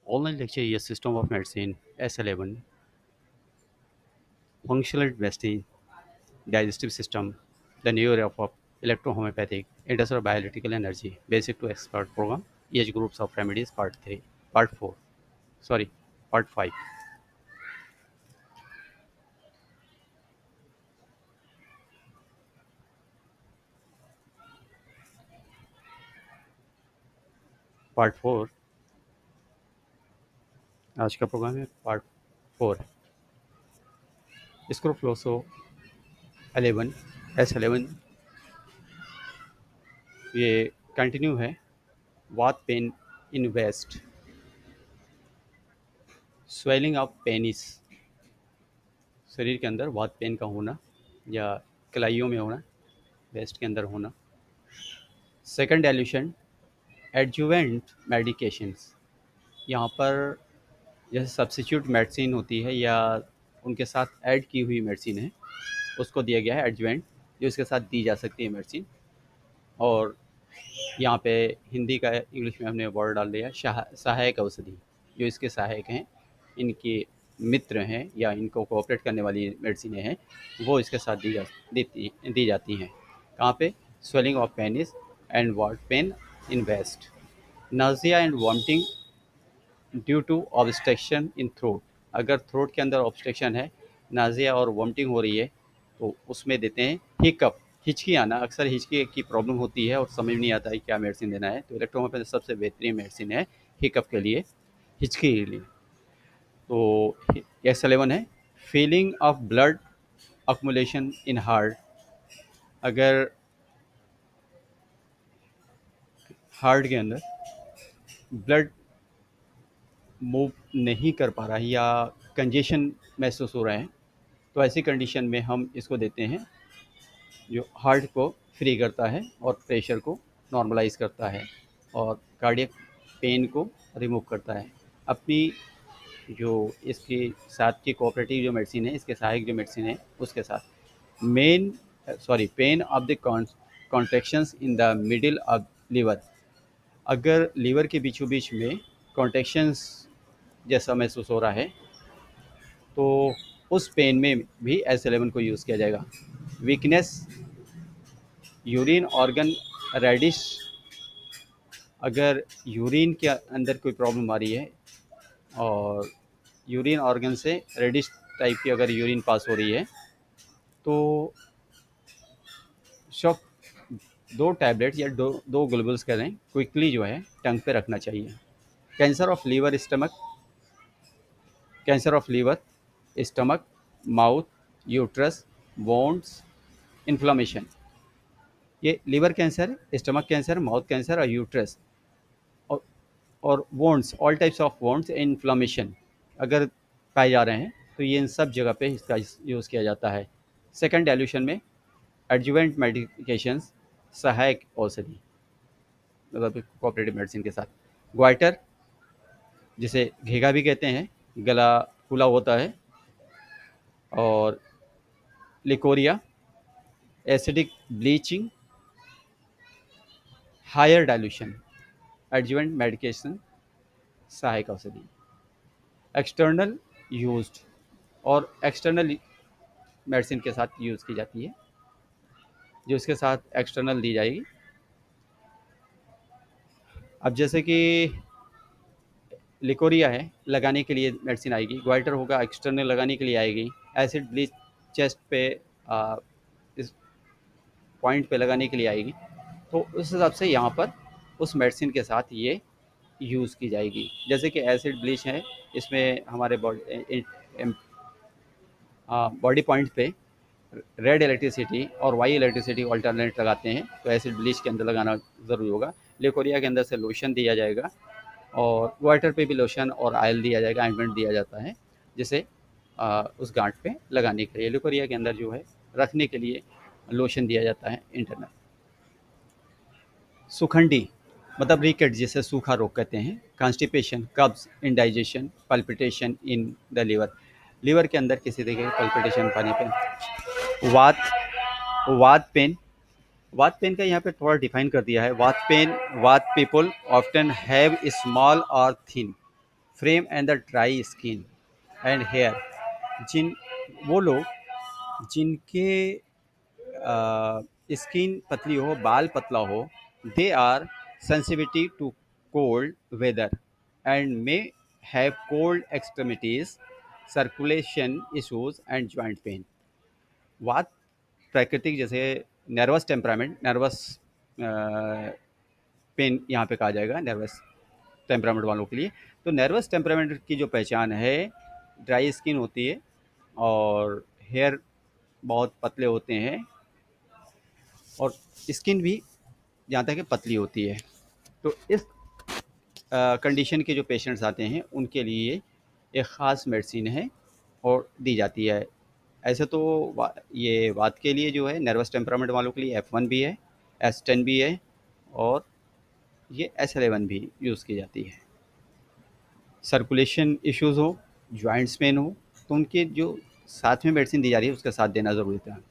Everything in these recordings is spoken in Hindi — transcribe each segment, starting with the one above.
Online lecture is a system of medicine S11, functional medicine, digestive system, the new era of electrohomeopathic, industrial bioelectrical energy, basic to expert program, age groups of remedies, part 3, part 4, sorry, part 5. Part 4 आज का प्रोग्राम है पार्ट 4 स्क्रो फ्लोसो 11 S11 ये कंटिन्यू है वात pain in waist swelling of penis शरीर के अंदर वात पेन का होना या कलाइयों में होना वेस्ट के अंदर होना सेकंड एल्यूशन एडजुवेंट मेडिकेशंस यहाँ पर जैसे सब्स्टिट्यूट मेडिसिन होती है या उनके साथ ऐड की हुई मेडिसिन है उसको दिया गया है एडजुवेंट जो इसके साथ दी जा सकती है मेडिसिन और यहाँ पे हिंदी का इंग्लिश में हमने वर्ड डाल दिया सहायक औषधि जो इसके सहायक हैं इनके मित्र हैं या इनको कोऑपरेट करने वाली मेडिसिनें हैं वो इसके साथ दी जाती हैं कहाँ पे स्वेलिंग ऑफ पेनिस एंड वाट pain in waist nausea and vomiting due to obstruction in throat अगर थ्रोट के अंदर ऑब्स्ट्रक्शन है नाजिया और वॉमिटिंग हो रही है तो उसमें देते हैं हिकअप हिचकी आना अक्सर हिचकी की प्रॉब्लम होती है और समझ नहीं आता है क्या मेडिसिन देना है तो इलेक्ट्रोहोमेopathy सबसे बेहतरीन मेडिसिन है हिकअप के लिए हिचकी के लिए तो S11 है feeling of blood accumulation in heart अगर हार्ट के अंदर ब्लड मूव नहीं कर पा रहा है या कंजेशन महसूस हो रहा है तो ऐसी कंडीशन में हम इसको देते हैं जो हार्ट को फ्री करता है और प्रेशर को नॉर्मलाइज करता है और कार्डियक पेन को रिमूव करता है अपनी जो इसके साथ की कोऑपरेटिव जो मेडिसिन है इसके सहायक जो मेडिसिन है उसके साथ main pain of the contractions in the middle of liver अगर लीवर के बीचों बीच में कॉन्ट्रेक्शंस जैसा महसूस हो रहा है तो उस पेन में भी S11 को यूज़ किया जाएगा वीकनेस यूरिन ऑर्गन रेडिश अगर यूरिन के अंदर कोई प्रॉब्लम आ रही है और यूरिन ऑर्गन से रेडिश टाइप की अगर यूरिन पास हो रही है तो शॉक दो टैबलेट या दो दो ग्लोबल्स करें क्विकली जो है टंग पे रखना चाहिए cancer of liver stomach cancer of liver stomach mouth uterus bones inflammation ये liver cancer stomach cancer mouth cancer और यूट्रस और और bones all types of bones inflammation अगर पाए जा रहे हैं तो ये इन सब जगह पे इसका यूज़ किया जाता है सेकंड एल्यूशन में एडजुवेंट मेडिकेशंस सहायक औषधि मतलब कोऑपरेटिव मेडिसिन के साथ ग्वाइटर जिसे घेगा भी कहते हैं गला फूला होता है और leucorrhoea acidic bleaching higher dilution adjuvant medication सहायक औषधि एक्सटर्नल यूज्ड और एक्सटर्नल मेडिसिन के साथ यूज़ की जाती है जो इसके साथ एक्सटर्नल दी जाएगी अब जैसे कि लिकोरिया है लगाने के लिए मेडिसिन आएगी ग्वाइटर होगा एक्सटर्नल लगाने के लिए आएगी एसिड ब्लीच चेस्ट पे इस पॉइंट पे लगाने के लिए आएगी तो उस हिसाब से यहाँ पर उस मेडिसिन के साथ ये यूज़ की जाएगी जैसे कि एसिड ब्लीच है इसमें हमारे बॉडी पॉइंट पे रेड इलेक्ट्रिसिटी और वाई इलेक्ट्रिसिटी अल्टरनेट लगाते हैं तो एसिड ब्लीच के अंदर लगाना ज़रूरी होगा लिकोरिया के अंदर से लोशन दिया जाएगा और वाटर पे भी लोशन और ऑयल दिया जाएगा ऑइंटमेंट दिया जाता है जिसे उस गांठ पे लगाने के लिए लिकोरिया के अंदर जो है रखने के लिए लोशन दिया जाता है इंटरनल सुखंडी मतलब रिकेट जिसे सूखा रोग कहते हैं कॉन्स्टिपेशन कब्ज indigestion palpitation in the liver liver के अंदर किसी तरह के पल्पिटेशन पाने पे वात वात पेन वात पेन का यहाँ पे थोड़ा डिफाइन कर दिया है वात pain vata people often have small or thin frame and the dry skin and hair, जिन वो लोग जिनके स्किन पतली हो, बाल पतला हो, they are sensitivity to cold weather and may have cold extremities, circulation issues and joint pain. Vata प्राकृतिक जैसे नर्वस टेम्परामेंट, नर्वस पेन यहाँ पे कहा जाएगा नर्वस टेम्परामेंट वालों के लिए। तो नर्वस टेम्परामेंट की जो पहचान है, ड्राई स्किन होती है और हेयर बहुत पतले होते हैं और स्किन भी जहाँ तक है पतली होती है। तो इस कंडीशन के जो पेशेंट्स आते हैं उनके लिए एक ख़ास मेडिसिन है और दी जाती है। ऐसे तो ये वात के लिए जो है नर्वस टेम्परामेंट वालों के लिए F1 भी है, S10 भी है और ये S11 भी यूज़ की जाती है। सर्कुलेशन इश्यूज़ हो, जॉइंट्स पेन हो, तो उनके जो साथ में मेडिसिन दी जा रही है उसका साथ देना ज़रूरी था।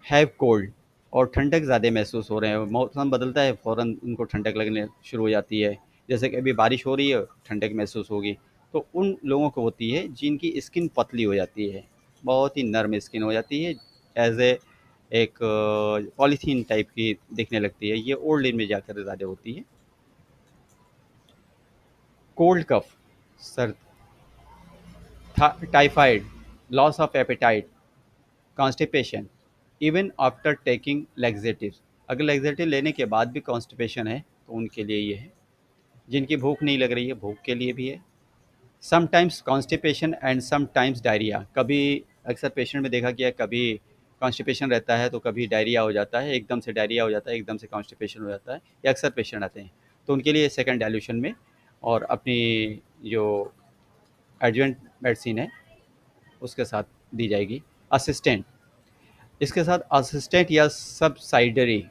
हैव कोल्ड, और ठंडक ज़्यादा महसूस हो रहे हैं, मौसम बदलता है फ़ौरन उनको ठंडक लगने शुरू हो जाती है। जैसे कि अभी बारिश हो रही है, ठंडक महसूस होगी। तो उन लोगों को होती है जिनकी स्किन पतली हो जाती है, बहुत ही नर्म स्किन हो जाती है, एज ए एक पॉलीथीन टाइप की दिखने लगती है। ये ओल्ड एज में जाकर ज़्यादा होती है। कोल्ड कफ, सर, typhoid, loss of appetite, constipation, even after taking laxatives. अगर लैक्सेटिव लेने के बाद भी कॉन्स्टिपेशन है तो उनके लिए ये है। जिनकी भूख नहीं लग रही है, भूख के लिए भी है। Sometimes constipation and sometimes diarrhoea, कभी अक्सर पेशेंट में देखा गया है, कभी कॉन्स्टिपेशन रहता है तो कभी डायरिया हो जाता है, एकदम से डायरिया हो जाता है, एकदम से कॉन्स्टिपेशन हो जाता है, ये अक्सर पेशेंट आते हैं। तो उनके लिए सेकेंड डाइल्यूशन में और अपनी जो एडजुवेंट मेडिसिन है उसके साथ दी जाएगी। असिस्टेंट, इसके साथ असिस्टेंट या सबसाइडरी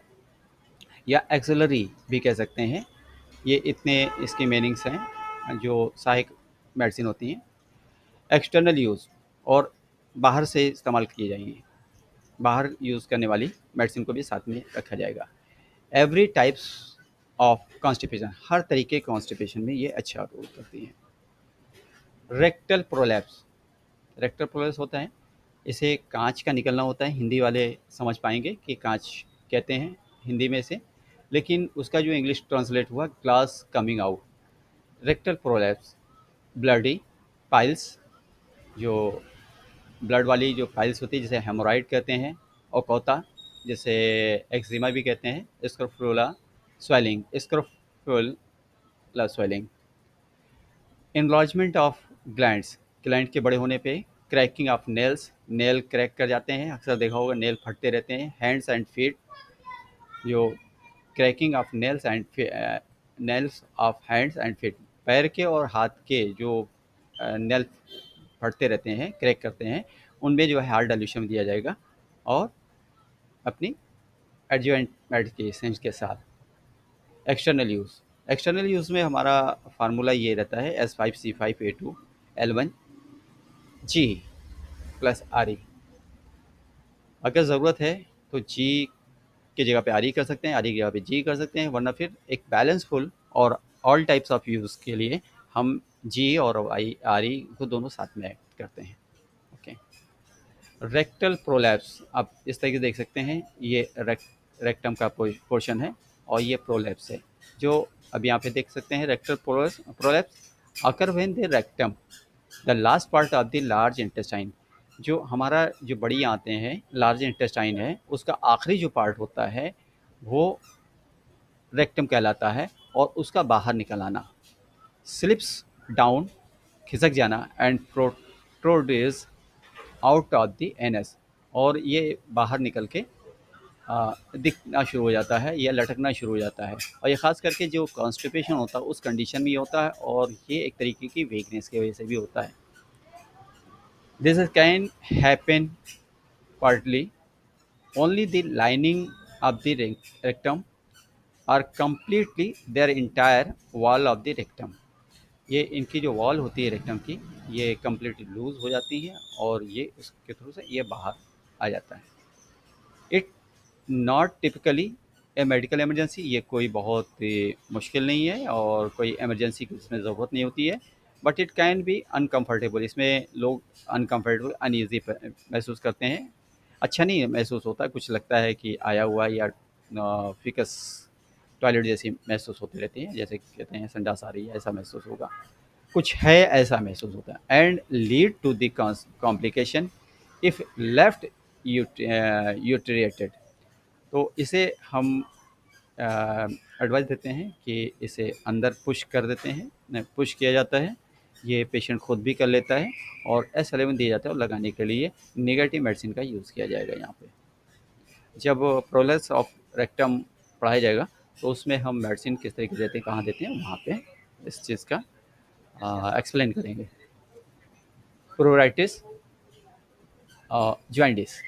या एक्सेलरी भी कह सकते हैं। ये इतने इसकी मीनिंग्स हैं जो सहायक मेडिसिन होती हैं। एक्सटर्नल यूज़, और बाहर से इस्तेमाल किए जाएंगे, बाहर यूज़ करने वाली मेडिसिन को भी साथ में रखा जाएगा। एवरी टाइप्स ऑफ कॉन्स्टिपेशन, हर तरीके के कॉन्स्टिपेशन में ये अच्छा रोल करती हैं। रेक्टल प्रोलैप्स, रेक्टल प्रोलैप्स होता है, इसे कांच का निकलना होता है। हिंदी वाले समझ पाएंगे कि कांच कहते हैं हिंदी में से, लेकिन उसका जो इंग्लिश ट्रांसलेट हुआ glass coming out. Rectal prolapse, bloody piles, जो ब्लड वाली जो पाइल्स होती है जिसे हेमोराइड कहते हैं, ओकोता जिसे एक्जिमा भी कहते हैं, scrofula swelling, scrofula swelling, enlargement of glands, gland के बड़े होने पे, cracking of nails, nail crack कर जाते हैं, अक्सर देखा होगा नेल फटते रहते हैं। हैंड्स एंड फीट, जो cracking of nails and nails of hands and feet, पैर के और हाथ के जो नेल फटते रहते हैं, क्रैक करते हैं, उनमें जो है हार्ड डाइल्यूशन दिया जाएगा और अपनी एडजुवेंट मेडिकेशन के साथ। एक्सटर्नल यूज़, एक्सटर्नल यूज़ में हमारा फार्मूला ये रहता है S5C5A2 L1 जी प्लस आर ई। अगर ज़रूरत है तो जी की जगह पे आर ई कर सकते हैं, आर ई की जगह पे जी कर सकते हैं, वरना फिर एक बैलेंसफुल और ऑल टाइप्स ऑफ यूज़ के लिए हम जी और आई आर ई को दोनों साथ में ऐड करते हैं। ओके। रेक्टल प्रोलैप्स, आप इस तरीके से देख सकते हैं, ये रेक्टम का पोर्शन है और ये प्रोलैप्स है। जो अब यहाँ पे देख सकते हैं rectal prolapse occur when the rectum the last part of the large intestine, जो हमारा जो बड़ी आते हैं लार्ज इंटेस्टाइन है उसका आखिरी जो पार्ट होता है वो रेक्टम कहलाता है, और उसका बाहर निकल आना, स्लिप्स डाउन, खिसक जाना, and produce out of the anus, और ये बाहर निकल के दिखना शुरू हो जाता है या लटकना शुरू हो जाता है। और ये ख़ास करके जो कॉन्स्टिपेशन होता है उस कंडीशन में ये होता है, और ये एक तरीके की वीकनेस की वजह से भी होता है। This can happen partly only the lining of the rectum or completely their entire wall of the rectum, ये इनकी जो वॉल होती है रेक्टम की, ये कम्प्लीटली लूज हो जाती है और ये उसके थ्रू से ये बाहर आ जाता है। It not typically A medical emergency ये कोई बहुत मुश्किल नहीं है और कोई इमरजेंसी की इसमें ज़रूरत नहीं होती है, but it can be uncomfortable. इसमें लोग अनकम्फर्टेबल, अनईज़ी महसूस करते हैं। अच्छा नहीं महसूस होता, कुछ लगता है कि आया हुआ या फिकस टॉयलेट जैसी महसूस होती रहती है, जैसे कहते हैं संडास आ रही है, ऐसा महसूस होगा। कुछ है ऐसा महसूस होता है and lead to the complication if left untreated. तो इसे हम एडवाइस देते हैं कि इसे अंदर पुश कर देते हैं, पुश किया जाता है। ये पेशेंट खुद भी कर लेता है और एस11 दिया जाता है और लगाने के लिए नेगेटिव मेडिसिन का यूज़ किया जाएगा यहाँ पे। जब प्रोलेस ऑफ रेक्टम पढ़ाया जाएगा तो उसमें हम मेडिसिन किस तरीके से देते हैं, कहाँ देते हैं, वहाँ पे इस चीज़ का एक्सप्लेन करेंगे। प्रोराइटिस, जॉइंटिस,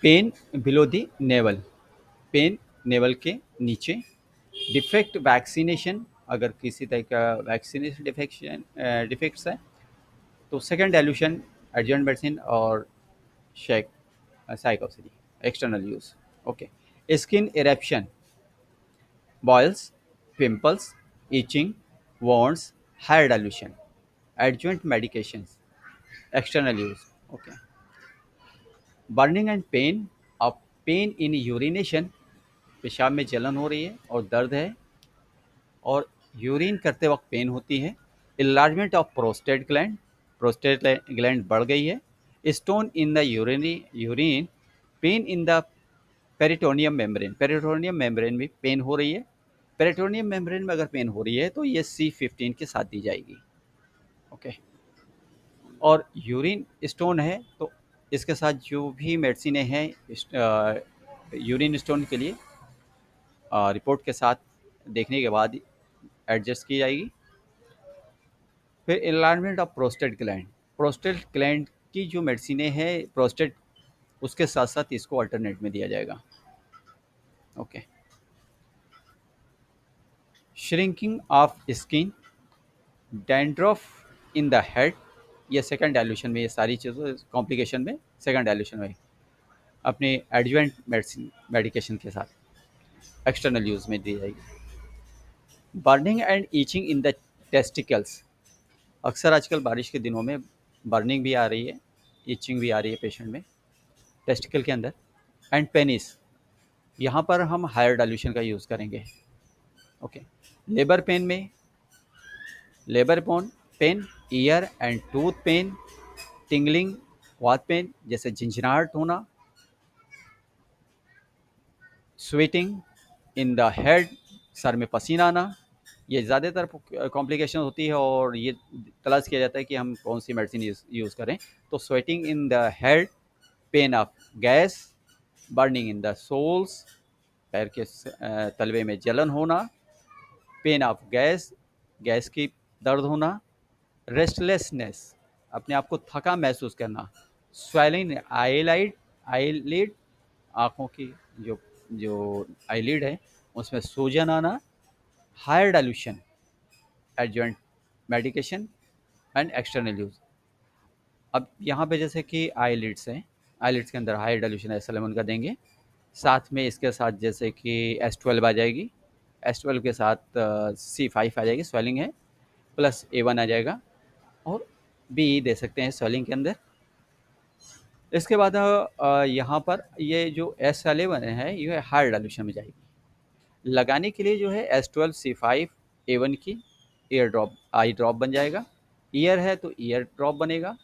pain below the navel, pain navel के नीचे, डिफेक्ट वैक्सीनेशन, अगर किसी तरह का वैक्सीनेशन डिफेक्ट्स है तो सेकेंड डाइल्यूशन, एडजॉइंट मेडिसिन और शेक साइकोसिडी, external use. Okay. Skin eruption, boils, pimples, itching, wounds, hair dilution, adjuvant medications, external use. Okay. Burning and pain, of pain in urination, पेशाब में जलन हो रही है और दर्द है और यूरिन करते वक्त पेन होती है। Enlargement of prostate gland, prostate gland बढ़ गई है। Stone in the urine, pain in the peritoneum membrane, peritoneum membrane में पेन हो रही है। पेरिटोनियम मेम्ब्रेन में अगर पेन हो रही है तो ये C15 के साथ दी जाएगी। ओके। और यूरिन स्टोन है तो इसके साथ जो भी मेडिसिनें हैं यूरिन स्टोन के लिए रिपोर्ट के साथ देखने के बाद एडजस्ट की जाएगी। फिर enlargement of prostate gland, prostate gland की जो मेडिसिनें हैं प्रोस्टेट, उसके साथ साथ इसको अल्टरनेट में दिया जाएगा। Okay. Shrinking of skin, dandruff in the head, ये सेकंड डाइल्यूशन में, ये सारी चीज़ों कॉम्प्लिकेशन में सेकंड डाइल्यूशन में अपने एडजुवेंट मेडिसिन मेडिकेशन के साथ एक्सटर्नल यूज़ में दी जाएगी। Burning and itching in the testicles, अक्सर आजकल बारिश के दिनों में बर्निंग भी आ रही है, ईचिंग भी आ रही है पेशेंट में टेस्टिकल के अंदर। एंड पेनिस, यहाँ पर हम हायर डाइल्यूशन का यूज़ करेंगे। ओके। लेबर पेन में, labour pain, ear and tooth pain, tingling, वात पेन जैसे झंझनाहट होना, स्वेटिंग इन द हेड, सर में पसीना आना, ये ज़्यादातर कॉम्प्लिकेशन होती है और ये तलाश किया जाता है कि हम कौन सी मेडिसिन यूज़ करें। तो sweating in the head, pain of gas, burning in the soles, पैर के तलवे में जलन होना, पेन ऑफ गैस, गैस की दर्द होना, रेस्टलेसनेस, अपने आप को थका महसूस करना, स्वेलिंग आईलिड, आँखों की जो जो आईलिड है उसमें सूजन आना, higher dilution, adjuvant medication and external use. अब यहाँ पे जैसे कि आईलिड्स हैं, आईलिड्स के अंदर हायर डाइल्यूशन S11 का देंगे, साथ में इसके साथ जैसे कि S12 आ जाएगी, S12 के साथ C5 आ जाएगी, स्वेलिंग है, प्लस A1 आ जाएगा और B दे सकते हैं स्वेलिंग के अंदर। इसके बाद यहाँ पर ये जो S11 है ये हायर डाइल्यूशन में जाएगी। लगाने के लिए जो है S12 C5 A1 की ईयर ड्रॉप, आई ड्रॉप बन जाएगा। ईयर है तो ईयर ड्रॉप बनेगा।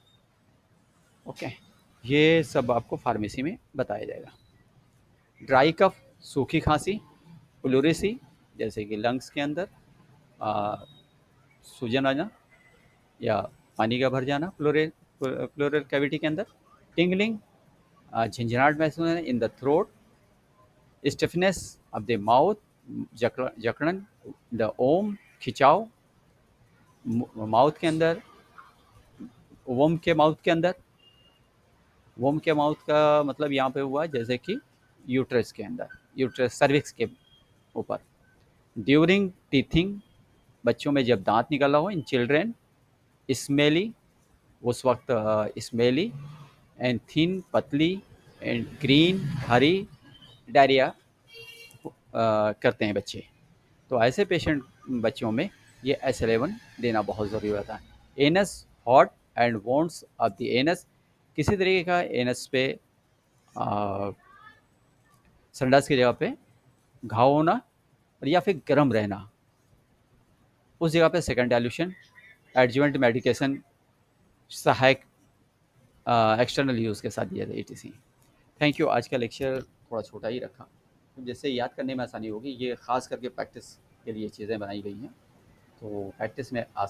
ओके। ये सब आपको फार्मेसी में बताया जाएगा। ड्राई कफ, सूखी खांसी, प्लूरेसी जैसे कि लंग्स के अंदर सूजन आना या पानी का भर जाना प्लोरल कैविटी के अंदर, टिंगलिंग, झंझनाहट महसूस होना in the throat, stiffness of the mouth, जकड़न द ओम, खिंचाव माउथ के अंदर, वोम के माउथ के अंदर, वोम के माउथ का मतलब यहाँ पे हुआ जैसे कि यूट्रस के अंदर, यूट्रस सर्विक्स के ऊपर, ड्यूरिंग टीथिंग, बच्चों में जब दांत निकला हो, इन चिल्ड्रेन, स्मेली, उस वक्त स्मेली एंड थिन, पतली, एंड ग्रीन, हरी, डायरिया करते हैं बच्चे। तो ऐसे पेशेंट बच्चों में ये S11 देना बहुत ज़रूरी होता है। Anus hot and वोन्स of the anus, किसी तरीके का एनस पे संडास की जगह पे घाव होना और या फिर गर्म रहना, उस जगह पे सेकंड डाइल्यूशन एडजुवेंट मेडिकेशन सहायक एक्सटर्नल यूज़ के साथ दिया जाए ETC। Thank you. आज का लेक्चर थोड़ा छोटा ही रखा, तो जिससे याद करने में आसानी होगी। ये ख़ास करके प्रैक्टिस के लिए चीज़ें बनाई गई हैं, तो प्रैक्टिस में आसान